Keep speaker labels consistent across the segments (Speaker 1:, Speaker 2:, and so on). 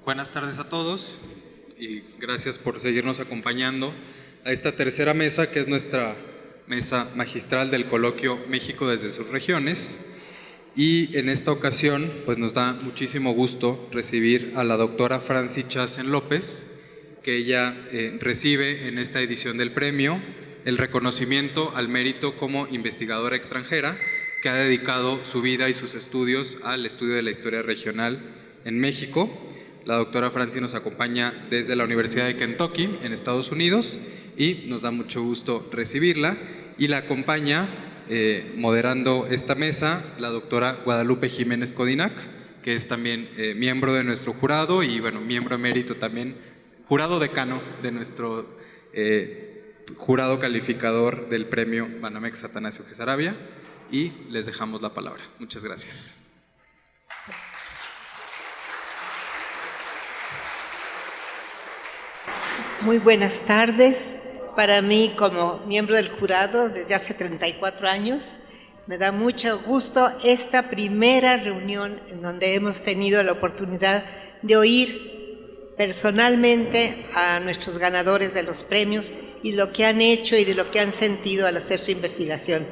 Speaker 1: Buenas tardes a todos y gracias por seguirnos acompañando a esta tercera mesa, que es nuestra mesa magistral del coloquio México desde sus regiones. Y en esta ocasión pues nos da muchísimo gusto recibir a la doctora Franci Chazen López, que ella recibe en esta edición del premio el reconocimiento al mérito como investigadora extranjera, que ha dedicado su vida y sus estudios al estudio de la historia regional en México. La doctora Franci nos acompaña desde la Universidad de Kentucky, en Estados Unidos, y nos da mucho gusto recibirla. Y la acompaña, moderando esta mesa, la doctora Guadalupe Jiménez Codinac, que es también miembro de nuestro jurado y, bueno, miembro emérito también, jurado decano de nuestro jurado calificador del premio Banamex Atanasio Gesarabia. Y les dejamos la palabra. Muchas gracias.
Speaker 2: Muy buenas tardes. Para mí, como miembro del jurado desde hace 34 años, me da mucho gusto esta primera reunión en donde hemos tenido la oportunidad de oír personalmente a nuestros ganadores de los premios y lo que han hecho y de lo que han sentido al hacer su investigación.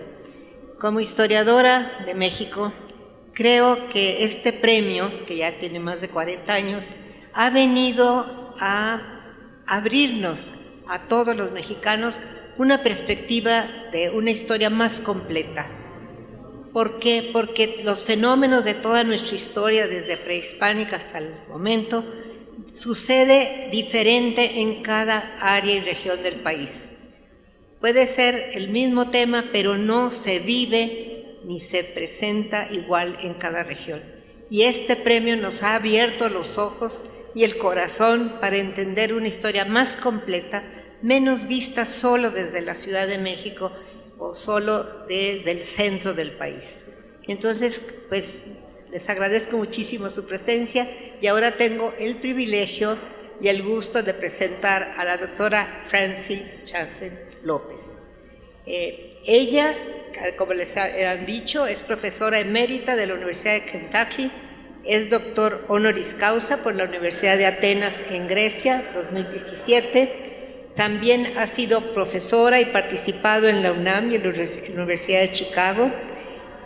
Speaker 2: Como historiadora de México, creo que este premio, que ya tiene más de 40 años, ha venido a abrirnos a todos los mexicanos una perspectiva de una historia más completa. ¿Por qué? Porque los fenómenos de toda nuestra historia, desde prehispánica hasta el momento, sucede diferente en cada área y región del país. Puede ser el mismo tema, pero no se vive ni se presenta igual en cada región. Y este premio nos ha abierto los ojos y el corazón para entender una historia más completa, menos vista solo desde la Ciudad de México o solo del centro del país. Entonces, pues, les agradezco muchísimo su presencia y ahora tengo el privilegio y el gusto de presentar a la doctora Franci Chazen López. Ella, como les han dicho, es profesora emérita de la Universidad de Kentucky. Es doctor honoris causa por la Universidad de Atenas en Grecia, 2017. También ha sido profesora y participado en la UNAM y en la Universidad de Chicago.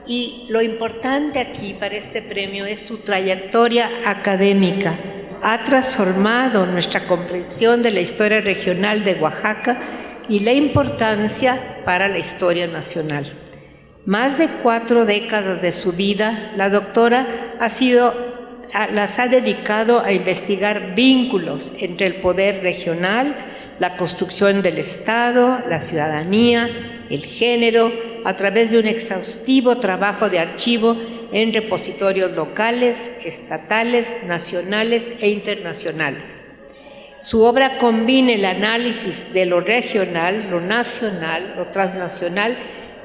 Speaker 2: Y lo importante aquí para este premio es su trayectoria académica. Ha transformado nuestra comprensión de la historia regional de Oaxaca y la importancia para la historia nacional. Más de 4 décadas de su vida, la doctora las ha dedicado a investigar vínculos entre el poder regional, la construcción del Estado, la ciudadanía, el género, a través de un exhaustivo trabajo de archivo en repositorios locales, estatales, nacionales e internacionales. Su obra combina el análisis de lo regional, lo nacional, lo transnacional,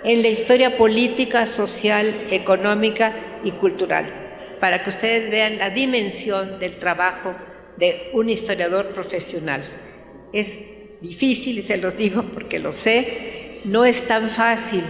Speaker 2: en la historia política, social, económica y cultural, para que ustedes vean la dimensión del trabajo de un historiador profesional. Es difícil, y se los digo porque lo sé, no es tan fácil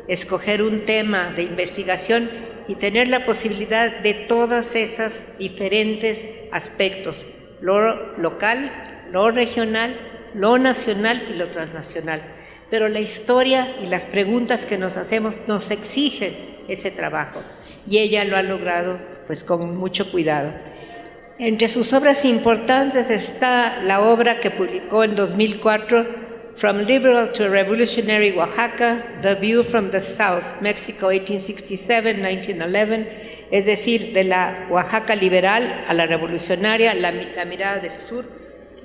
Speaker 2: escoger un tema de investigación y tener la posibilidad de todos esos diferentes aspectos, lo local, lo regional, lo nacional y lo transnacional. Pero la historia y las preguntas que nos hacemos nos exigen ese trabajo y ella lo ha logrado pues con mucho cuidado. Entre sus obras importantes está la obra que publicó en 2004, From Liberal to Revolutionary Oaxaca, The View from the South, Mexico 1867-1911, es decir, de la Oaxaca liberal a la revolucionaria, la mirada del sur,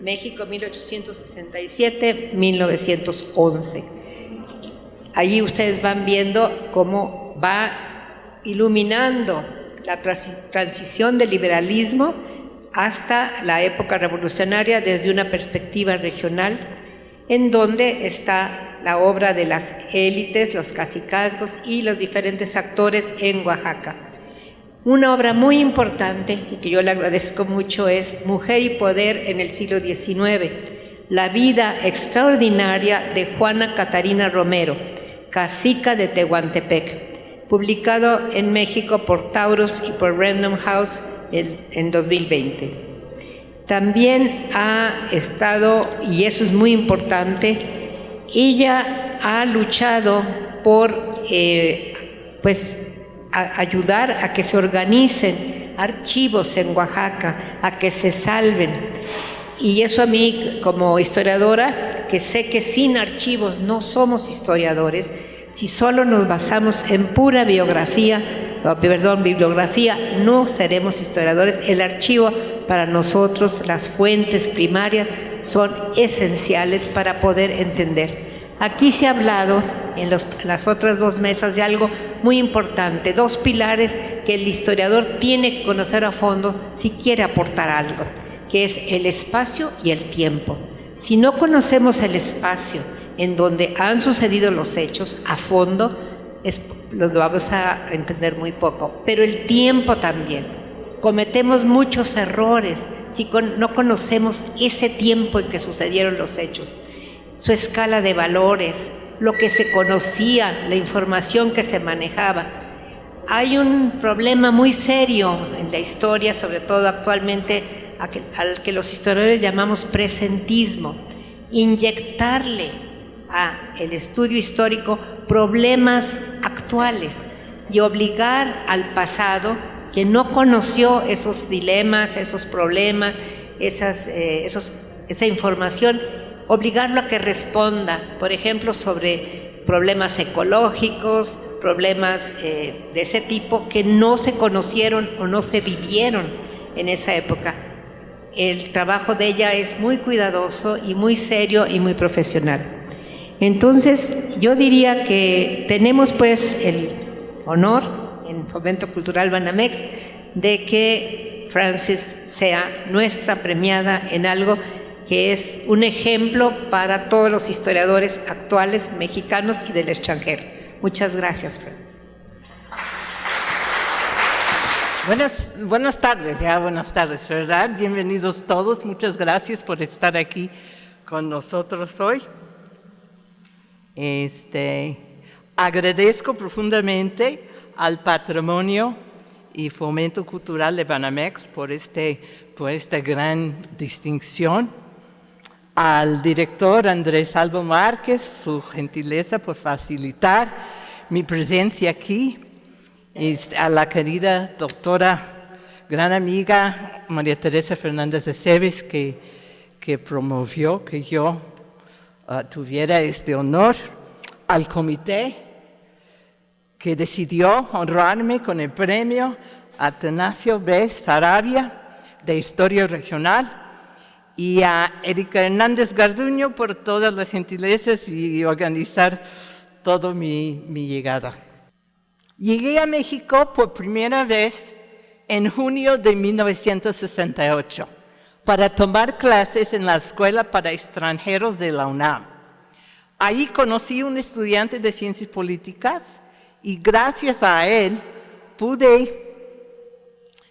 Speaker 2: México 1867-1911. Allí ustedes van viendo cómo va iluminando la transición del liberalismo hasta la época revolucionaria desde una perspectiva regional, en donde está la obra de las élites, los cacicazgos y los diferentes actores en Oaxaca. Una obra muy importante y que yo le agradezco mucho es Mujer y Poder en el siglo XIX, la vida extraordinaria de Juana Catarina Romero, cacica de Tehuantepec, publicado en México por Taurus y por Random House en 2020. también ha estado, y eso es muy importante, ella ha luchado por ayudar a que se organicen archivos en Oaxaca, a que se salven. Y eso a mí, como historiadora, que sé que sin archivos no somos historiadores, si solo nos basamos en pura bibliografía, no seremos historiadores. El archivo para nosotros, las fuentes primarias, son esenciales para poder entender. Aquí se ha hablado en las otras dos mesas de algo muy importante, dos pilares que el historiador tiene que conocer a fondo si quiere aportar algo, que es el espacio y el tiempo. Si no conocemos el espacio en donde han sucedido los hechos a fondo, los vamos a entender muy poco. Pero el tiempo también. Cometemos muchos errores si no conocemos ese tiempo en que sucedieron los hechos, su escala de valores, lo que se conocía, la información que se manejaba. Hay un problema muy serio en la historia, sobre todo actualmente, al que los historiadores llamamos presentismo, inyectarle al estudio histórico problemas actuales y obligar al pasado, que no conoció esos dilemas, esos problemas, esa información, obligarlo a que responda, por ejemplo, sobre problemas ecológicos, problemas de ese tipo que no se conocieron o no se vivieron en esa época. El trabajo de ella es muy cuidadoso y muy serio y muy profesional. Entonces, yo diría que tenemos pues el honor en Fomento Cultural Banamex de que Frances sea nuestra premiada en algo que es un ejemplo para todos los historiadores actuales, mexicanos y del extranjero. Muchas gracias, Frances.
Speaker 3: Buenas tardes, ¿verdad? Bienvenidos todos, muchas gracias por estar aquí con nosotros hoy. Agradezco profundamente al Patrimonio y Fomento Cultural de Banamex por esta gran distinción, al director Andrés Albo Márquez, su gentileza por facilitar mi presencia aquí, a la querida doctora, gran amiga María Teresa Fernández de Cebes, que promovió que yo tuviera este honor, al comité que decidió honrarme con el premio Atanasio B. Saravia de Historia Regional, y a Erika Hernández Garduño por todas las gentilezas y organizar toda mi llegada. Llegué a México por primera vez en junio de 1968 para tomar clases en la Escuela para Extranjeros de la UNAM. Ahí conocí a un estudiante de Ciencias Políticas y gracias a él pude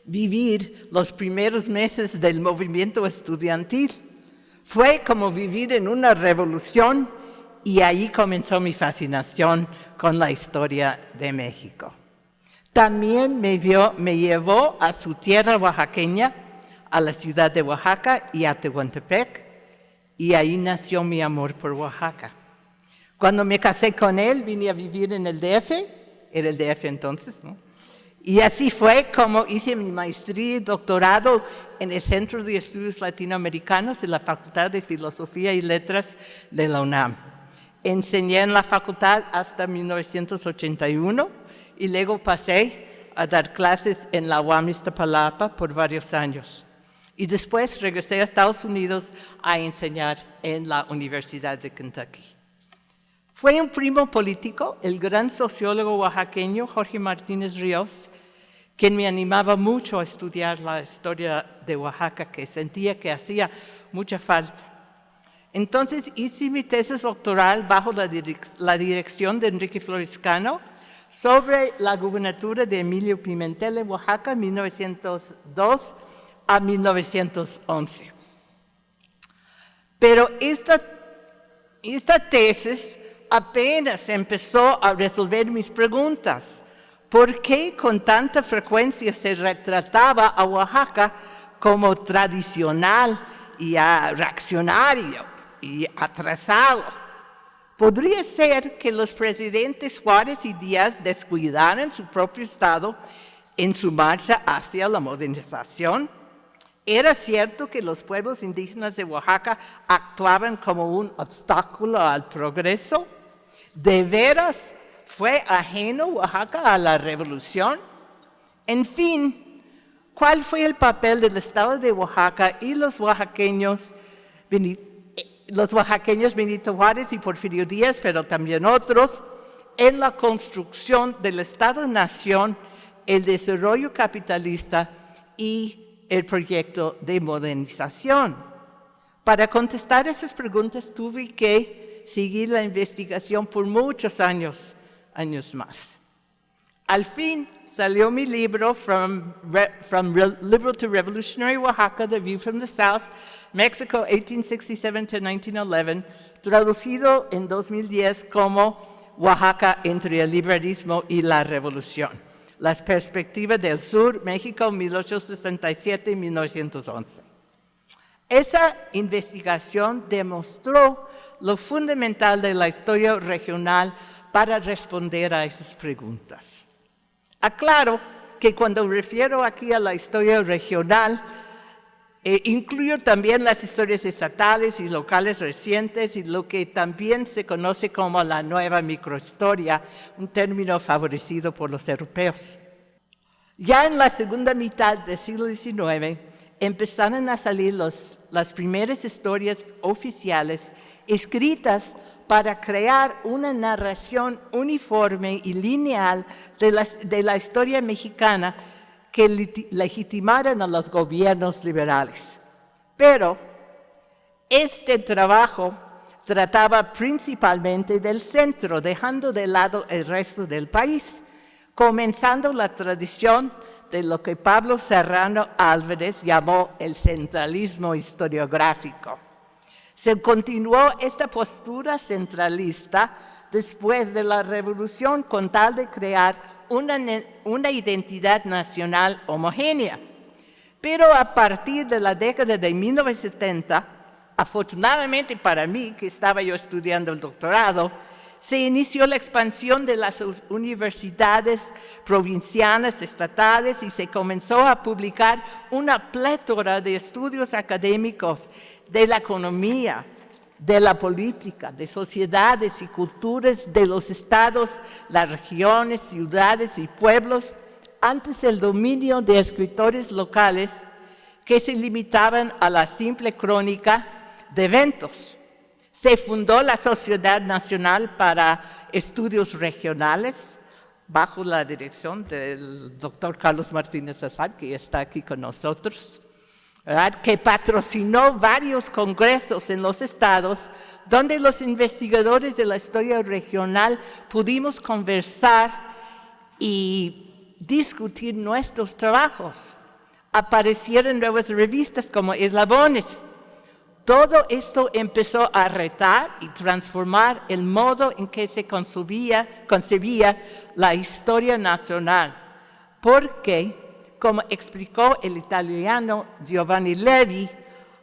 Speaker 3: vivir los primeros meses del movimiento estudiantil. Fue como vivir en una revolución y ahí comenzó mi fascinación con la historia de México. También me llevó a su tierra oaxaqueña, a la ciudad de Oaxaca y a Tehuantepec, y ahí nació mi amor por Oaxaca. Cuando me casé con él, vine a vivir en el DF, era el DF entonces, ¿no? Y así fue como hice mi maestría y doctorado en el Centro de Estudios Latinoamericanos en la Facultad de Filosofía y Letras de la UNAM. Enseñé en la facultad hasta 1981 y luego pasé a dar clases en la UAM Iztapalapa por varios años. Y después regresé a Estados Unidos a enseñar en la Universidad de Kentucky. Fue un primo político, el gran sociólogo oaxaqueño Jorge Martínez Ríos, quien me animaba mucho a estudiar la historia de Oaxaca, que sentía que hacía mucha falta. Entonces hice mi tesis doctoral bajo la dirección de Enrique Florescano sobre la gubernatura de Emilio Pimentel en Oaxaca, 1902 a 1911. Pero esta tesis apenas empezó a resolver mis preguntas. ¿Por qué con tanta frecuencia se retrataba a Oaxaca como tradicional y reaccionario y atrasado. Podría ser que los presidentes Juárez y Díaz descuidaran su propio estado en su marcha hacia la modernización. ¿Era cierto que los pueblos indígenas de Oaxaca actuaban como un obstáculo al progreso? ¿De veras fue ajeno Oaxaca a la revolución? En fin, ¿cuál fue el papel del estado de Oaxaca y los oaxaqueños Benito Juárez y Porfirio Díaz, pero también otros, en la construcción del Estado-Nación, el desarrollo capitalista y el proyecto de modernización? Para contestar esas preguntas tuve que seguir la investigación por muchos años más. Al fin salió mi libro From Liberal to Revolutionary Oaxaca, The View from the South, Mexico 1867 to 1911, traducido en 2010 como Oaxaca entre el liberalismo y la revolución. Las perspectivas del sur, México, 1867 y 1911. Esa investigación demostró lo fundamental de la historia regional para responder a esas preguntas. Aclaro que cuando refiero aquí a la historia regional, incluyo también las historias estatales y locales recientes y lo que también se conoce como la nueva microhistoria, un término favorecido por los europeos. Ya en la segunda mitad del siglo XIX empezaron a salir las primeras historias oficiales escritas para crear una narración uniforme y lineal de la historia mexicana que legitimaran a los gobiernos liberales. Pero este trabajo trataba principalmente del centro, dejando de lado el resto del país, comenzando la tradición de lo que Pablo Serrano Álvarez llamó el centralismo historiográfico. Se continuó esta postura centralista después de la Revolución con tal de crear una identidad nacional homogénea. Pero a partir de la década de 1970, afortunadamente para mí, que estaba yo estudiando el doctorado, se inició la expansión de las universidades provincianas, estatales, y se comenzó a publicar una plétora de estudios académicos de la economía, de la política, de sociedades y culturas de los estados, las regiones, ciudades y pueblos, antes el dominio de escritores locales que se limitaban a la simple crónica de eventos. Se fundó la Sociedad Nacional para Estudios Regionales, bajo la dirección del doctor Carlos Martínez Azar, que está aquí con nosotros, ¿verdad?, que patrocinó varios congresos en los estados, donde los investigadores de la historia regional pudimos conversar y discutir nuestros trabajos. Aparecieron nuevas revistas como Eslabones. Todo esto empezó a retar y transformar el modo en que se concebía la historia nacional, porque, como explicó el italiano Giovanni Levi,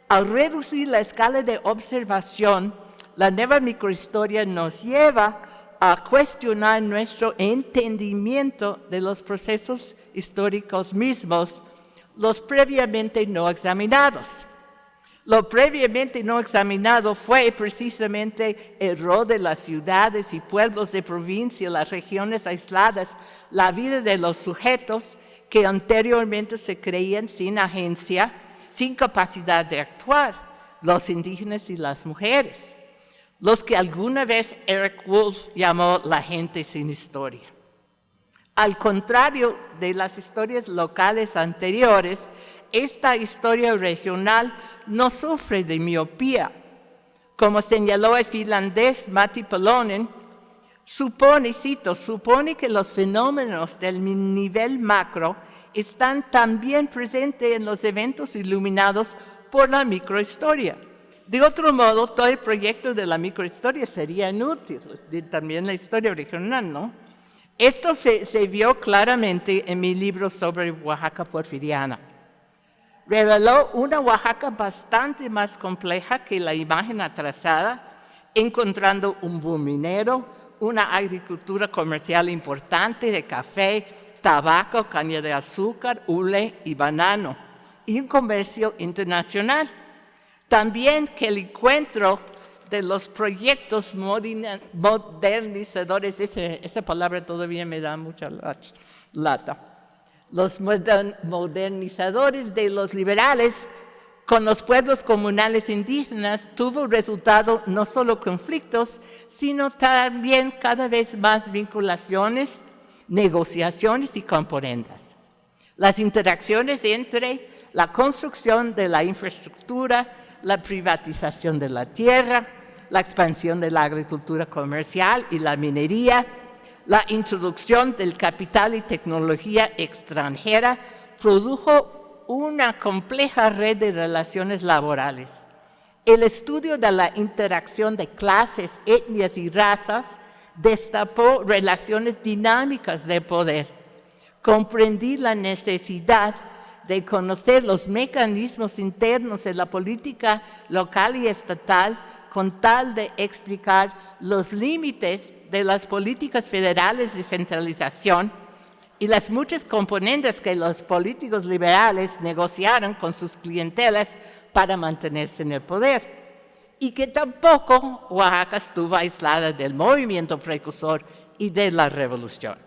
Speaker 3: al reducir la escala de observación, la nueva microhistoria nos lleva a cuestionar nuestro entendimiento de los procesos históricos mismos, los previamente no examinados. Lo previamente no examinado fue precisamente el rol de las ciudades y pueblos de provincia, las regiones aisladas, la vida de los sujetos que anteriormente se creían sin agencia, sin capacidad de actuar, los indígenas y las mujeres, los que alguna vez Eric Wolf llamó la gente sin historia. Al contrario de las historias locales anteriores, esta historia regional no sufre de miopía. Como señaló el finlandés Matti Palonen, supone que los fenómenos del nivel macro están también presentes en los eventos iluminados por la microhistoria. De otro modo, todo el proyecto de la microhistoria sería inútil, también la historia regional, ¿no? Esto se vio claramente en mi libro sobre Oaxaca porfiriana. reveló una Oaxaca bastante más compleja que la imagen atrasada, encontrando un boom minero, una agricultura comercial importante de café, tabaco, caña de azúcar, hule y banano, y un comercio internacional. También que el encuentro de los proyectos modernizadores, esa palabra todavía me da mucha lata, los modernizadores de los liberales con los pueblos comunales indígenas tuvo resultado no solo conflictos, sino también cada vez más vinculaciones, negociaciones y componendas. Las interacciones entre la construcción de la infraestructura, la privatización de la tierra, la expansión de la agricultura comercial y la minería, la introducción del capital y tecnología extranjera produjo una compleja red de relaciones laborales. El estudio de la interacción de clases, etnias y razas destapó relaciones dinámicas de poder. Comprendí la necesidad de conocer los mecanismos internos de la política local y estatal con tal de explicar los límites de las políticas federales de centralización y las muchas componentes que los políticos liberales negociaron con sus clientelas para mantenerse en el poder. Y que tampoco Oaxaca estuvo aislada del movimiento precursor y de la revolución.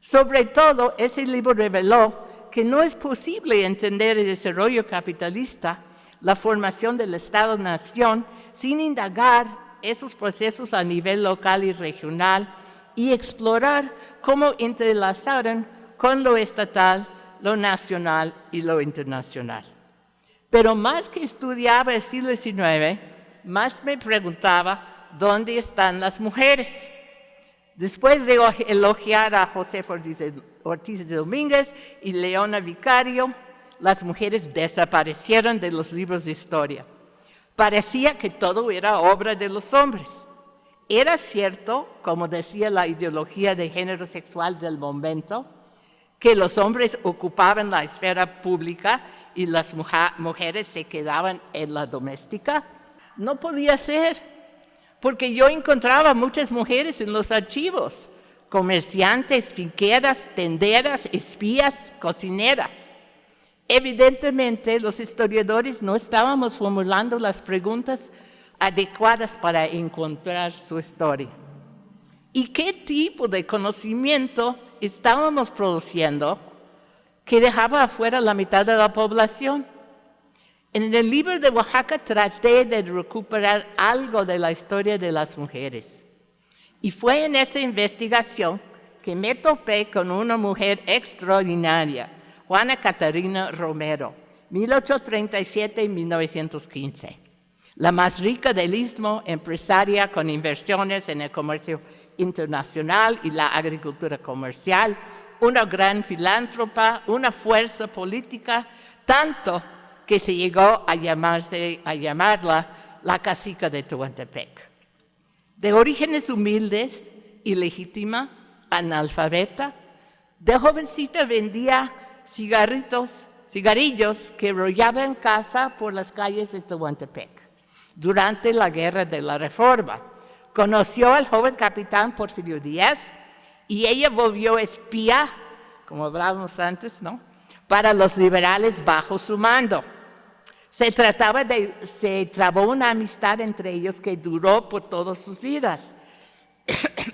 Speaker 3: Sobre todo, ese libro reveló que no es posible entender el desarrollo capitalista, la formación del Estado-nación, sin indagar esos procesos a nivel local y regional y explorar cómo entrelazaron con lo estatal, lo nacional y lo internacional. Pero más que estudiaba el siglo XIX, más me preguntaba dónde están las mujeres. Después de elogiar a José Ortiz de Domínguez y Leona Vicario, las mujeres desaparecieron de los libros de historia. Parecía que todo era obra de los hombres. Era cierto, como decía la ideología de género sexual del momento, que los hombres ocupaban la esfera pública y las mujeres se quedaban en la doméstica. No podía ser, porque yo encontraba muchas mujeres en los archivos, comerciantes, finqueras, tenderas, espías, cocineras. Evidentemente, los historiadores no estábamos formulando las preguntas adecuadas para encontrar su historia. ¿Y qué tipo de conocimiento estábamos produciendo que dejaba afuera la mitad de la población? En el libro de Oaxaca traté de recuperar algo de la historia de las mujeres. Y fue en esa investigación que me topé con una mujer extraordinaria, Juana Catarina Romero, 1837-1915. La más rica del Istmo, empresaria con inversiones en el comercio internacional y la agricultura comercial, una gran filántropa, una fuerza política, tanto que se llegó a llamarla la cacica de Tehuantepec. De orígenes humildes, ilegítima, analfabeta, de jovencita vendía cigarrillos que rollaba en casa por las calles de Tehuantepec. Durante la Guerra de la Reforma, conoció al joven capitán Porfirio Díaz y ella volvió espía, como hablábamos antes, ¿no?, para los liberales bajo su mando. Se trabó una amistad entre ellos que duró por todas sus vidas,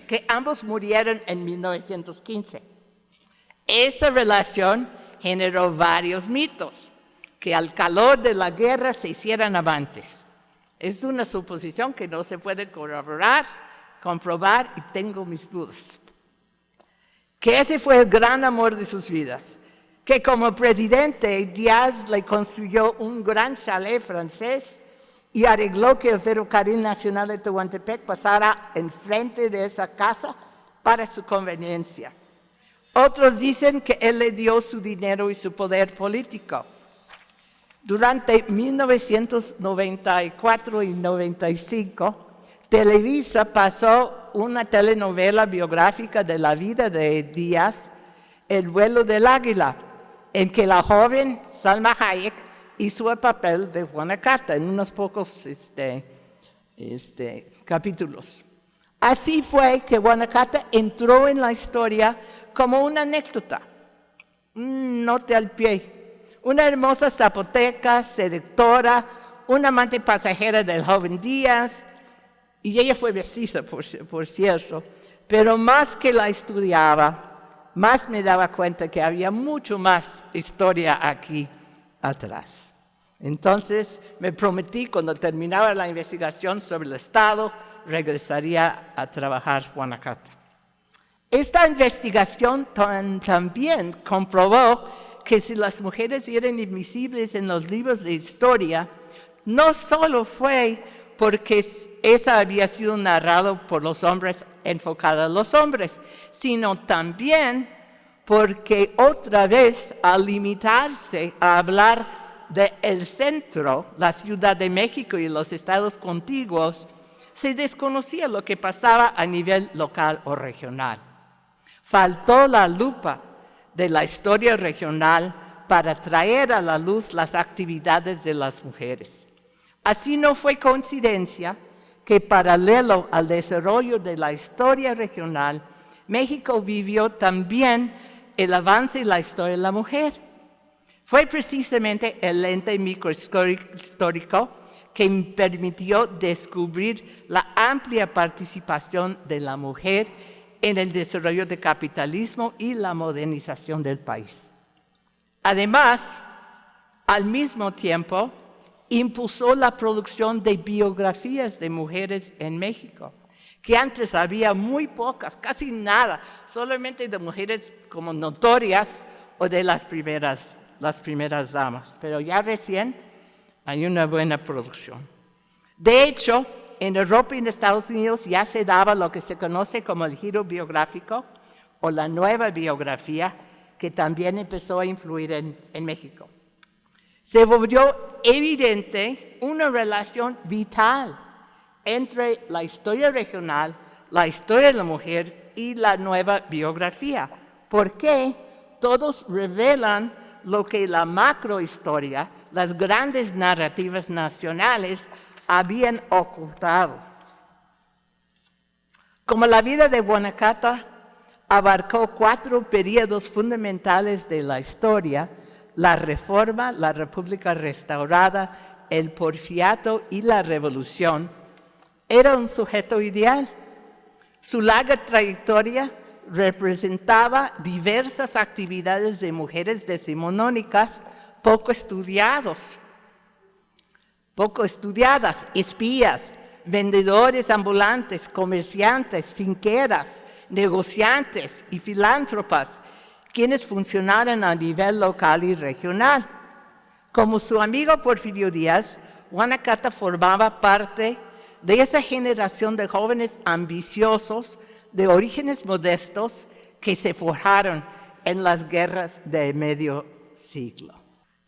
Speaker 3: que ambos murieron en 1915. Esa relación generó varios mitos, que al calor de la guerra se hicieran amantes. Es una suposición que no se puede corroborar, comprobar y tengo mis dudas. Que ese fue el gran amor de sus vidas. Que como presidente Díaz le construyó un gran chalet francés y arregló que el Ferrocarril Nacional de Tehuantepec pasara enfrente de esa casa para su conveniencia. Otros dicen que él le dio su dinero y su poder político. Durante 1994 y 95, Televisa pasó una telenovela biográfica de la vida de Díaz, El vuelo del águila, en que la joven Salma Hayek hizo el papel de Guanacato en unos pocos capítulos. Así fue que Guanacato entró en la historia como una anécdota, un note al pie, una hermosa zapoteca, seductora, una amante pasajera del joven Díaz, y ella fue mestiza, por cierto, pero más que la estudiaba, más me daba cuenta que había mucho más historia aquí atrás. Entonces me prometí, cuando terminara la investigación sobre el Estado, regresaría a trabajar en Guanacato. Esta investigación también comprobó que si las mujeres eran invisibles en los libros de historia, no solo fue porque esa había sido narrado por los hombres, enfocada a los hombres, sino también porque otra vez, al limitarse a hablar del centro, la Ciudad de México y los estados contiguos, se desconocía lo que pasaba a nivel local o regional. Faltó la lupa de la historia regional para traer a la luz las actividades de las mujeres. Así no fue coincidencia que, paralelo al desarrollo de la historia regional, México vivió también el avance en la historia de la mujer. Fue precisamente el lente microhistórico que permitió descubrir la amplia participación de la mujer en el desarrollo del capitalismo y la modernización del país. Además, al mismo tiempo, impulsó la producción de biografías de mujeres en México, que antes había muy pocas, casi nada, solamente de mujeres como notorias o de las primeras damas, pero ya recién hay una buena producción. De hecho, en Europa y en Estados Unidos ya se daba lo que se conoce como el giro biográfico o la nueva biografía, que también empezó a influir en México. Se volvió evidente una relación vital entre la historia regional, la historia de la mujer y la nueva biografía, porque todos revelan lo que la macrohistoria, las grandes narrativas nacionales, habían ocultado. Como la vida de Guanacato abarcó 4 periodos fundamentales de la historia: la Reforma, la República restaurada, el Porfiriato y la Revolución, era un sujeto ideal. Su larga trayectoria representaba diversas actividades de mujeres decimonónicas poco estudiadas, espías, vendedores ambulantes, comerciantes, finqueras, negociantes y filántropas, quienes funcionaron a nivel local y regional. Como su amigo Porfirio Díaz, Guanacato formaba parte de esa generación de jóvenes ambiciosos de orígenes modestos que se forjaron en las guerras de medio siglo.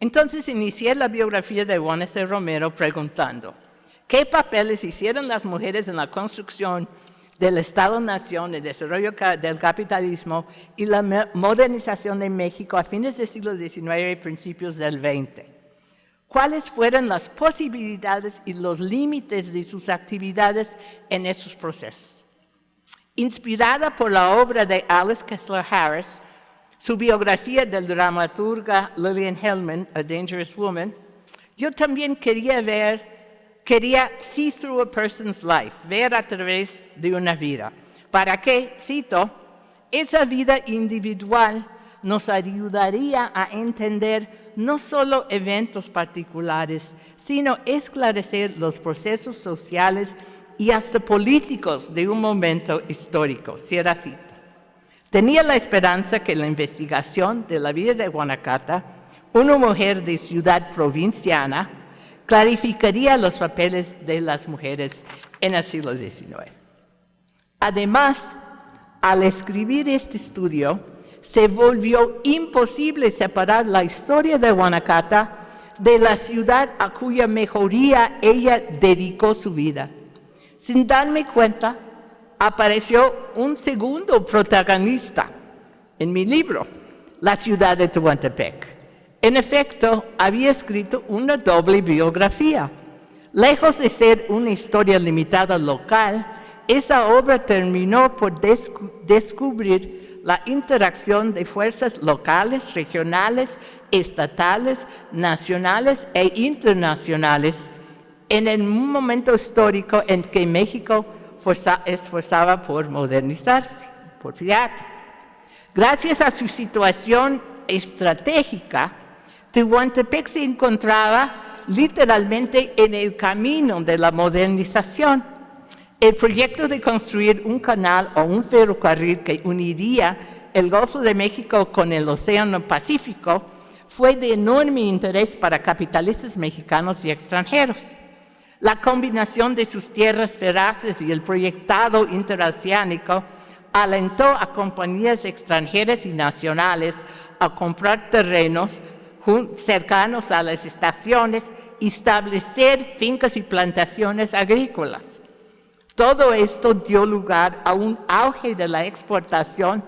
Speaker 3: Entonces inicié la biografía de Juana C. Romero preguntando: ¿qué papeles hicieron las mujeres en la construcción del Estado-Nación, el desarrollo del capitalismo y la modernización de México a fines del siglo XIX y principios del XX? ¿Cuáles fueron las posibilidades y los límites de sus actividades en esos procesos? Inspirada por la obra de Alice Kessler Harris, su biografía del dramaturga Lillian Hellman, A Dangerous Woman, yo también quería see through a person's life, ver a través de una vida, para que, cito, esa vida individual nos ayudaría a entender no solo eventos particulares, sino esclarecer los procesos sociales y hasta políticos de un momento histórico. Cierra cita. Tenía la esperanza que la investigación de la vida de Guanacato, una mujer de ciudad provinciana, clarificaría los papeles de las mujeres en el siglo XIX. Además, al escribir este estudio, se volvió imposible separar la historia de Guanacato de la ciudad a cuya mejoría ella dedicó su vida. Sin darme cuenta, apareció un segundo protagonista en mi libro, la ciudad de Tehuantepec, En efecto, había escrito una doble biografía. Lejos de ser una historia limitada local, esa obra terminó por descubrir la interacción de fuerzas locales, regionales, estatales, nacionales e internacionales en un momento histórico en que México esforzaba por modernizarse, por fíjate. Gracias a su situación estratégica, Tehuantepec se encontraba literalmente en el camino de la modernización. El proyecto de construir un canal o un ferrocarril que uniría el Golfo de México con el Océano Pacífico fue de enorme interés para capitalistas mexicanos y extranjeros. La combinación de sus tierras feraces y el proyectado interoceánico alentó a compañías extranjeras y nacionales a comprar terrenos cercanos a las estaciones y establecer fincas y plantaciones agrícolas. Todo esto dio lugar a un auge de la exportación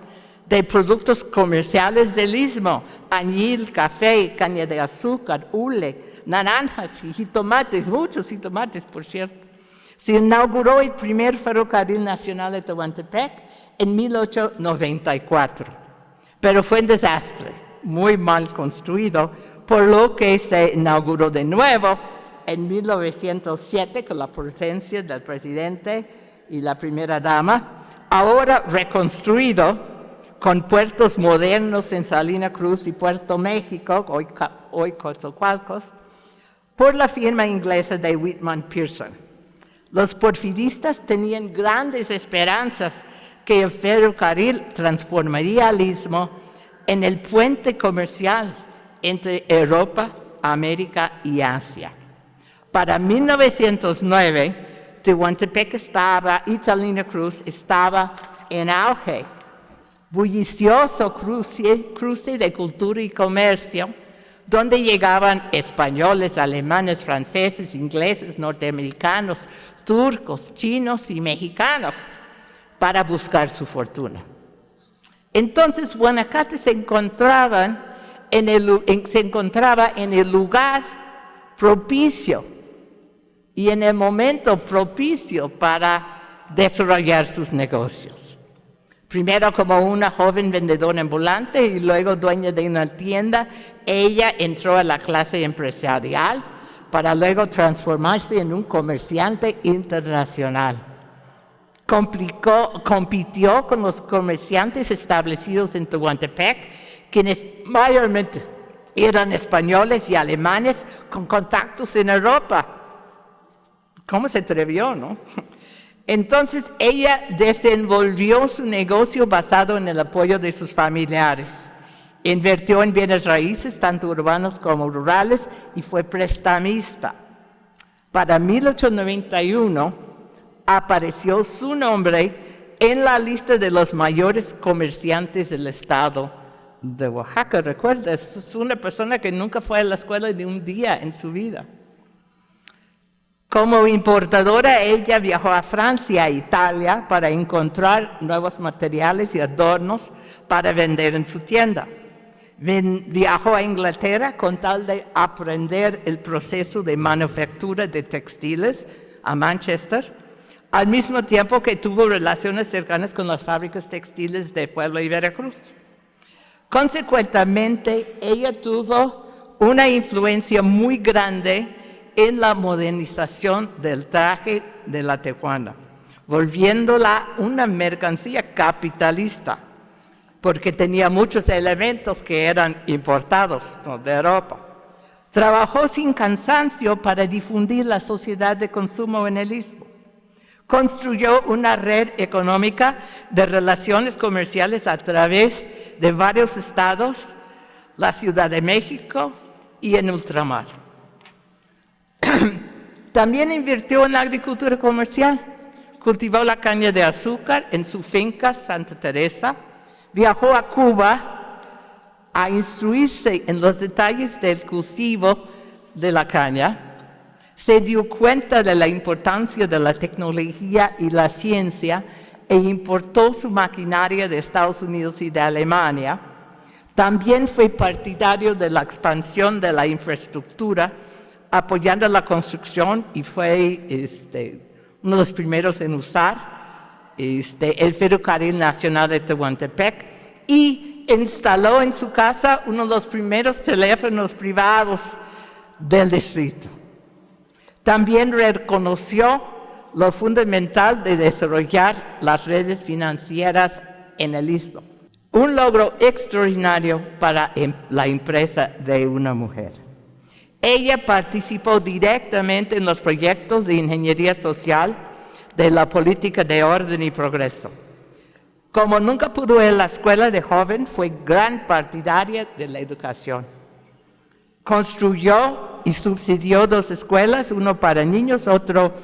Speaker 3: de productos comerciales del istmo: añil, café, caña de azúcar, hule, naranjas y jitomates, muchos jitomates, por cierto. Se inauguró el primer ferrocarril nacional de Tehuantepec en 1894, pero fue un desastre, muy mal construido, por lo que se inauguró de nuevo en 1907 con la presencia del presidente y la primera dama, ahora reconstruido con puertos modernos en Salina Cruz y Puerto México, hoy Coatzacoalcos, por la firma inglesa de Whitman Pearson. Los porfiristas tenían grandes esperanzas que el ferrocarril transformaría al istmo en el puente comercial entre Europa, América y Asia. Para 1909, Tehuantepec y Salina Cruz estaba en auge. Bullicioso cruce de cultura y comercio, donde llegaban españoles, alemanes, franceses, ingleses, norteamericanos, turcos, chinos y mexicanos para buscar su fortuna. Entonces Guanacaste se encontraba en el lugar propicio y en el momento propicio para desarrollar sus negocios. Primero como una joven vendedora ambulante y luego dueña de una tienda, ella entró a la clase empresarial para luego transformarse en un comerciante internacional. Compitió con los comerciantes establecidos en Tehuantepec, quienes mayormente eran españoles y alemanes con contactos en Europa. ¿Cómo se atrevió, no? Entonces ella desenvolvió su negocio basado en el apoyo de sus familiares. Invirtió en bienes raíces, tanto urbanos como rurales, y fue prestamista. Para 1891 apareció su nombre en la lista de los mayores comerciantes del estado de Oaxaca. Recuerda, es una persona que nunca fue a la escuela ni un día en su vida. Como importadora, ella viajó a Francia e Italia para encontrar nuevos materiales y adornos para vender en su tienda. Viajó a Inglaterra con tal de aprender el proceso de manufactura de textiles a Manchester, al mismo tiempo que tuvo relaciones cercanas con las fábricas textiles de Puebla y Veracruz. Consecuentemente, ella tuvo una influencia muy grande en la modernización del traje de la tehuana, volviéndola una mercancía capitalista, porque tenía muchos elementos que eran importados de Europa. Trabajó sin cansancio para difundir la sociedad de consumo en el istmo. Construyó una red económica de relaciones comerciales a través de varios estados, la Ciudad de México y en ultramar. También invirtió en la agricultura comercial. Cultivó la caña de azúcar en su finca Santa Teresa. Viajó a Cuba a instruirse en los detalles del cultivo de la caña. Se dio cuenta de la importancia de la tecnología y la ciencia e importó su maquinaria de Estados Unidos y de Alemania. También fue partidario de la expansión de la infraestructura, apoyando la construcción y fue uno de los primeros en usar el Ferrocarril Nacional de Tehuantepec y instaló en su casa uno de los primeros teléfonos privados del distrito. También reconoció lo fundamental de desarrollar las redes financieras en el Istmo. Un logro extraordinario para la empresa de una mujer. Ella participó directamente en los proyectos de ingeniería social de la política de orden y progreso. Como nunca pudo ir a la escuela de joven, fue gran partidaria de la educación. Construyó y subsidió 2 escuelas, uno para niños, otro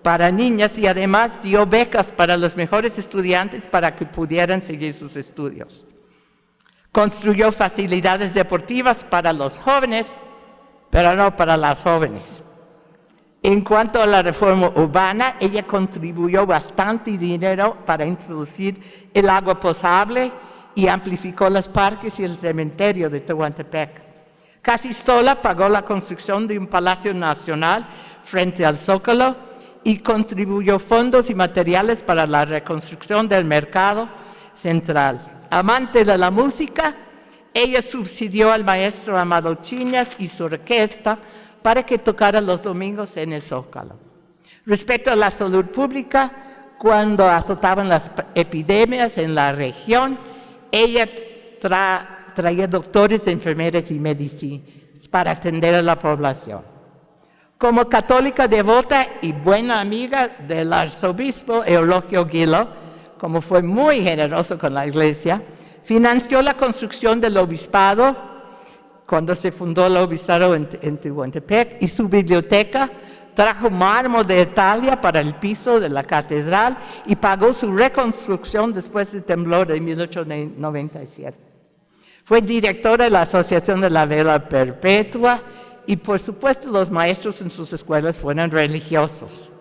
Speaker 3: para niñas, y además dio becas para los mejores estudiantes para que pudieran seguir sus estudios. Construyó facilidades deportivas para los jóvenes, pero no para las jóvenes. En cuanto a la reforma urbana, ella contribuyó bastante dinero para introducir el agua potable y amplificó los parques y el cementerio de Tehuantepec. Casi sola pagó la construcción de un palacio nacional frente al Zócalo y contribuyó fondos y materiales para la reconstrucción del mercado central. Amante de la música, ella subsidió al maestro Amado Chiñas y su orquesta para que tocara los domingos en el Zócalo. Respecto a la salud pública, cuando azotaban las epidemias en la región, ella traía doctores, enfermeras y medicinas para atender a la población. Como católica devota y buena amiga del arzobispo Eulogio Guilo, como fue muy generoso con la iglesia, financió la construcción del obispado cuando se fundó el obispado en Tehuantepec, y su biblioteca, trajo mármol de Italia para el piso de la catedral y pagó su reconstrucción después del temblor de 1897. Fue directora de la Asociación de la Vela Perpetua y, por supuesto, los maestros en sus escuelas fueron religiosos.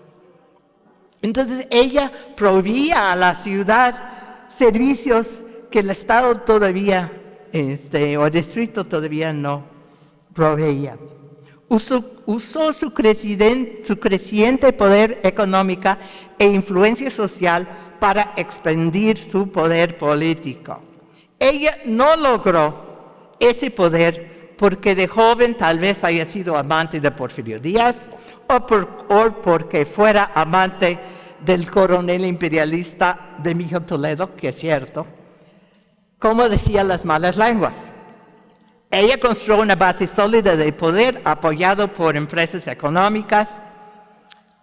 Speaker 3: Entonces, ella proveía a la ciudad servicios que el Estado todavía, o el distrito todavía no proveía. Usó su creciente poder económico e influencia social para expandir su poder político. Ella no logró ese poder porque de joven tal vez haya sido amante de Porfirio Díaz o porque fuera amante del coronel imperialista de Emilio Toledo, que es cierto, como decían las malas lenguas. Ella construyó una base sólida de poder apoyado por empresas económicas,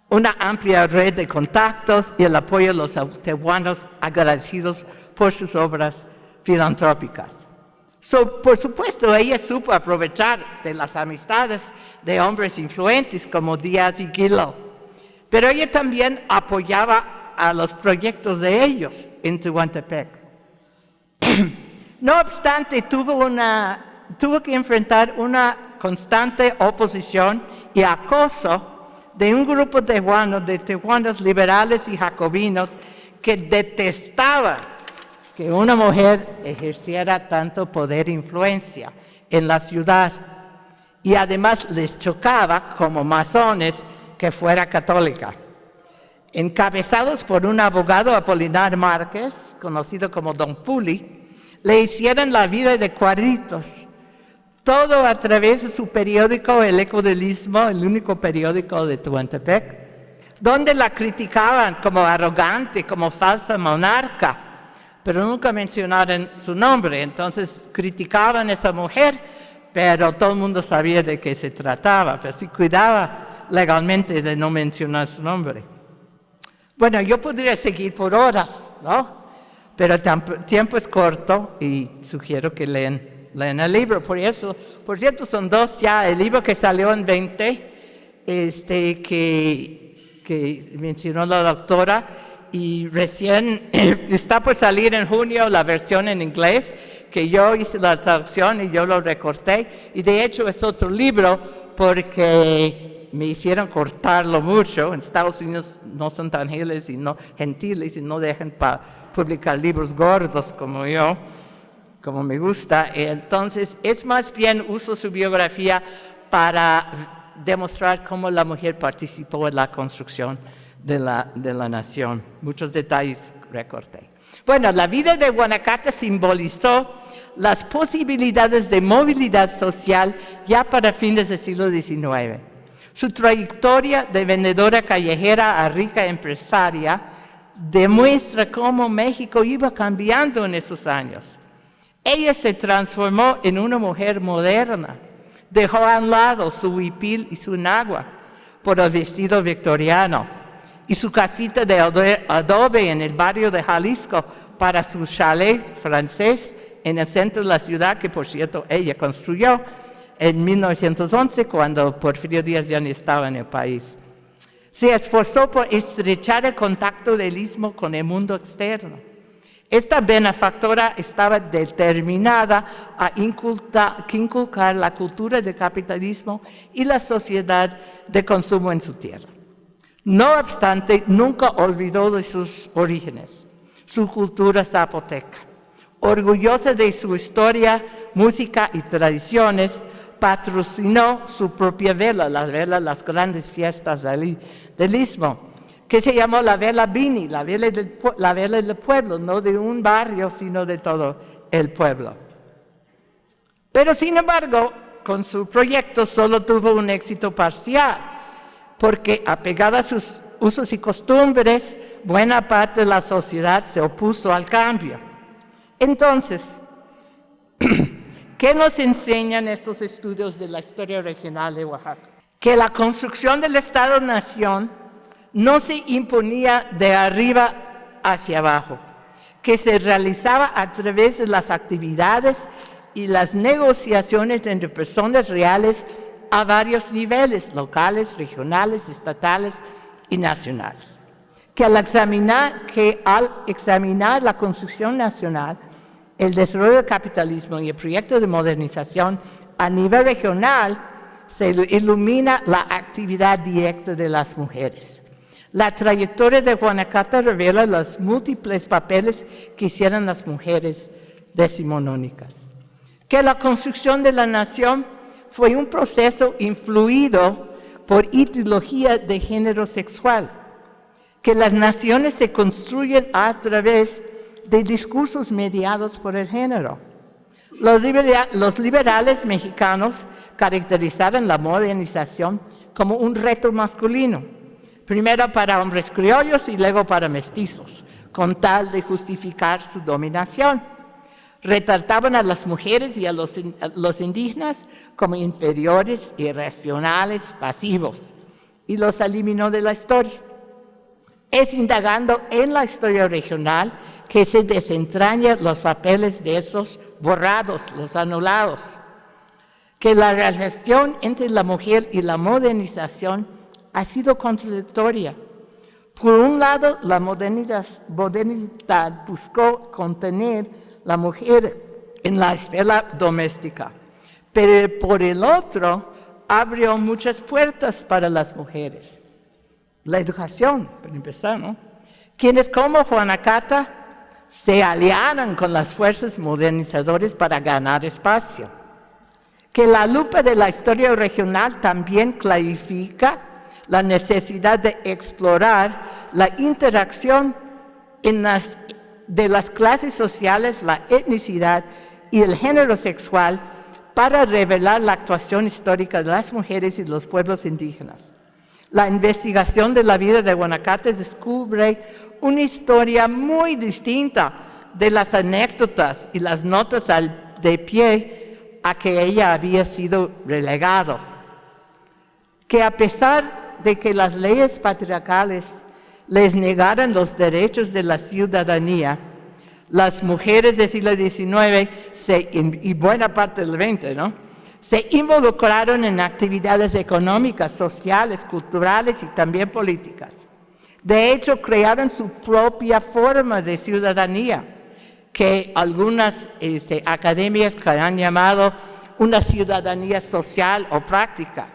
Speaker 3: una amplia red de contactos y el apoyo de los tehuanos agradecidos por sus obras filantrópicas. Por supuesto, ella supo aprovechar de las amistades de hombres influentes como Díaz y Guilo, pero ella también apoyaba a los proyectos de ellos en Tehuantepec. No obstante, tuvo que enfrentar una constante oposición y acoso de un grupo de tehuanos liberales y jacobinos que detestaban que una mujer ejerciera tanto poder e influencia en la ciudad, y además les chocaba como masones que fuera católica. Encabezados por un abogado, Apolinar Márquez, conocido como Don Puli, le hicieron la vida de cuadritos, todo a través de su periódico El Eco del Istmo, el único periódico de Tehuantepec, donde la criticaban como arrogante, como falsa monarca, pero nunca mencionaron su nombre. Entonces criticaban a esa mujer, pero todo el mundo sabía de qué se trataba, pero sí cuidaba legalmente de no mencionar su nombre. Bueno, yo podría seguir por horas, ¿no? Pero el tiempo es corto y sugiero que lean el libro. Por cierto, son 2 ya. El libro que salió en 20, que mencionó la doctora, y recién está por salir en junio la versión en inglés, que yo hice la traducción y yo lo recorté, y de hecho es otro libro porque me hicieron cortarlo mucho. En Estados Unidos no son tan gentiles y no dejan para publicar libros gordos como yo. como me gusta. Entonces, es más bien uso su biografía para demostrar cómo la mujer participó en la construcción de la nación. Muchos detalles recorté. Bueno, la vida de Guanacaste simbolizó las posibilidades de movilidad social ya para fines del siglo XIX. Su trayectoria de vendedora callejera a rica empresaria demuestra cómo México iba cambiando en esos años. Ella se transformó en una mujer moderna, dejó a un lado su huipil y su náhuatl por el vestido victoriano y su casita de adobe en el barrio de Jalisco para su chalet francés en el centro de la ciudad, que por cierto ella construyó en 1911, cuando Porfirio Díaz ya no estaba en el país. Se esforzó por estrechar el contacto del Istmo con el mundo externo. Esta benefactora estaba determinada a inculcar la cultura del capitalismo y la sociedad de consumo en su tierra. No obstante, nunca olvidó de sus orígenes, su cultura zapoteca. Orgullosa de su historia, música y tradiciones, patrocinó su propia vela, las grandes fiestas del Istmo, que se llamó la vela Bini, la vela del pueblo, no de un barrio, sino de todo el pueblo. Pero sin embargo, con su proyecto solo tuvo un éxito parcial, porque apegada a sus usos y costumbres, buena parte de la sociedad se opuso al cambio. Entonces, ¿qué nos enseñan estos estudios de la historia regional de Oaxaca? Que la construcción del Estado-Nación no se imponía de arriba hacia abajo, que se realizaba a través de las actividades y las negociaciones entre personas reales a varios niveles, locales, regionales, estatales y nacionales. Que al examinar la construcción nacional, el desarrollo del capitalismo y el proyecto de modernización a nivel regional, se ilumina la actividad directa de las mujeres. La trayectoria de Guanacaste revela los múltiples papeles que hicieron las mujeres decimonónicas. Que la construcción de la nación fue un proceso influido por ideología de género sexual. Que las naciones se construyen a través de discursos mediados por el género. Los liberales mexicanos caracterizaron la modernización como un reto masculino, primero para hombres criollos y luego para mestizos, con tal de justificar su dominación. Retrataban a las mujeres y a los indígenas como inferiores, irracionales, pasivos, y los eliminó de la historia. Es indagando en la historia regional que se desentrañan los papeles de esos borrados, los anulados. Que la relación entre la mujer y la modernización ha sido contradictoria. Por un lado, la modernidad buscó contener la mujer en la esfera doméstica, pero por el otro, abrió muchas puertas para las mujeres. La educación, para empezar, ¿no? Quienes como Guanacaste se aliaron con las fuerzas modernizadoras para ganar espacio. Que la lupa de la historia regional también clarifica la necesidad de explorar la interacción de las clases sociales, la etnicidad y el género sexual para revelar la actuación histórica de las mujeres y los pueblos indígenas. La investigación de la vida de Guanacaste descubre una historia muy distinta de las anécdotas y las notas de pie a que ella había sido relegado. Que a pesar de que las leyes patriarcales les negaran los derechos de la ciudadanía, las mujeres del siglo XIX y buena parte del XX, ¿no?, se involucraron en actividades económicas, sociales, culturales y también políticas. De hecho, crearon su propia forma de ciudadanía, que algunas academias han llamado una ciudadanía social o práctica.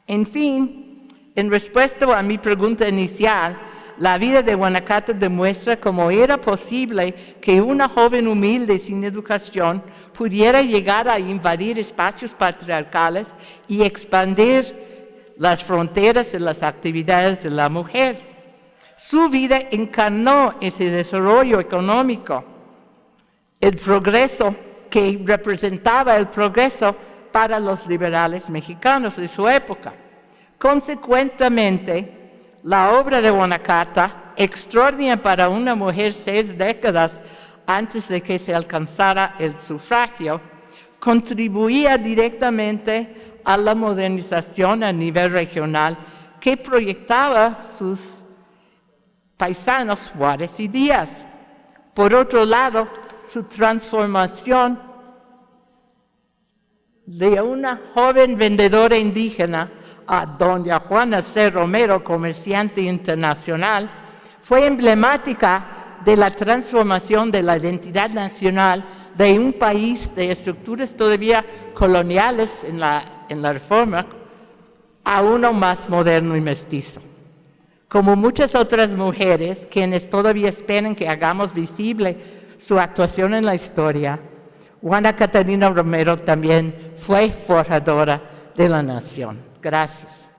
Speaker 3: En fin, en respuesta a mi pregunta inicial, la vida de Guanacato demuestra cómo era posible que una joven humilde sin educación pudiera llegar a invadir espacios patriarcales y expandir las fronteras de las actividades de la mujer. Su vida encarnó ese desarrollo económico, el progreso que representaba el progreso para los liberales mexicanos de su época. Consecuentemente, la obra de Guanacato, extraordinaria para una mujer 6 décadas antes de que se alcanzara el sufragio, contribuía directamente a la modernización a nivel regional que proyectaba sus paisanos Juárez y Díaz. Por otro lado, su transformación de una joven vendedora indígena a doña Juana C. Romero, comerciante internacional, fue emblemática de la transformación de la identidad nacional de un país de estructuras todavía coloniales en la Reforma a uno más moderno y mestizo. Como muchas otras mujeres, quienes todavía esperan que hagamos visible su actuación en la historia, Juana Catarina Romero también fue forjadora de la nación. Gracias.